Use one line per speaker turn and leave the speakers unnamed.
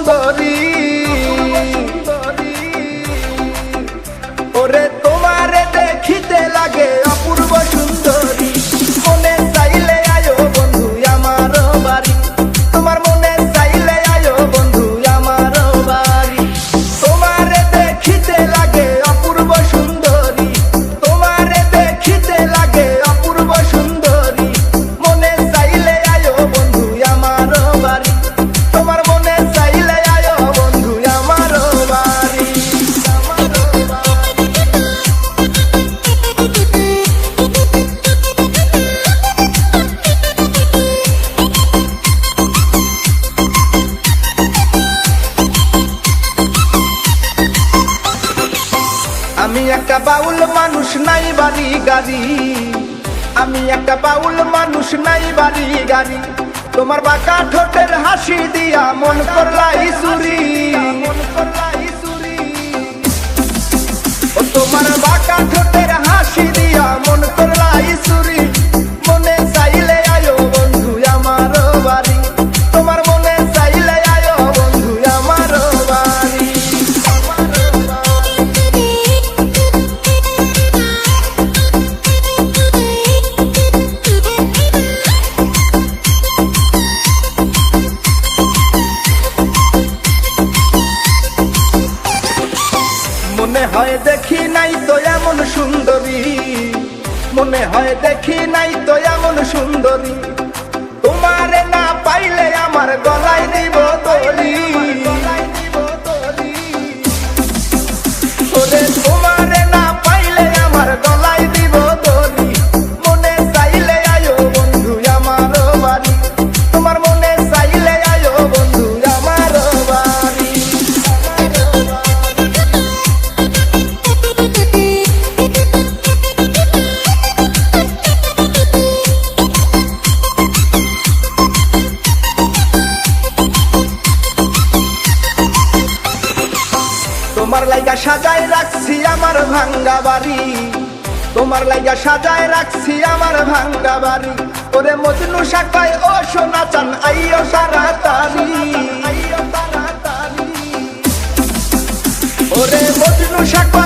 সুন্দরী, ওরে তোমারে দেখিতে লাগে অপূর্ব সুন্দরী। মনে চাইলে আয়ো বন্ধু আমার বাড়ি, তোমার মনে চাইলে আয়ো বন্ধু আমার বাড়ি। তোমারে দেখিতে লাগে অপূর্ব সুন্দরী, তোমারে দেখিতে লাগে অপূর্ব সুন্দরী। মনে চাইলে আয়ো বন্ধু আমার বাড়ি, তোমার মনে চাইলে আয়ো বন্ধু আমার বাড়ি। আমি একটা বাউল মানুষ, নাই বাড়ি গাড়ি। আমি একটা বাউল মানুষ, নাই বাড়ি গাড়ি। তোমার বাঁকা ঠোঁটের হাসি দিয়া মন করলাই চুরি, ও তোমার বাঁকা ঠোঁটের হাসি দিয়া মন করলাই চুরি। মনে চাইলে আয়ো বন্ধু আমার বাড়ি, তোমার মনে চাইলে আয়ো বন্ধু আমার বাড়ি। মনে হয় দেখি নাই তো এমন সুন্দরী, মনে হয় দেখি নাই তো এমন সুন্দরী। তোমারে না পাইলে আমার গলায় দিব দড়ি, ওরে তোমারে না পাইলে আমার গলায় দিব দড়ি। মনে চাইলে আয়ো বন্ধু আমার বাড়ি, তোমার মনে চাইলে আয়ো বন্ধু আমার বাড়ি। তোমার লাইগা সাজায় রাখছি আমার ভাঙ্গা বাড়ি, তোমার লাইগা সাজায় রাখছি আমার ভাঙ্গা বাড়ি। ওরে মজনু শাখায় ও সোনা চান আইও তাড়াতাড়ি, ওরে মজনু শাখায়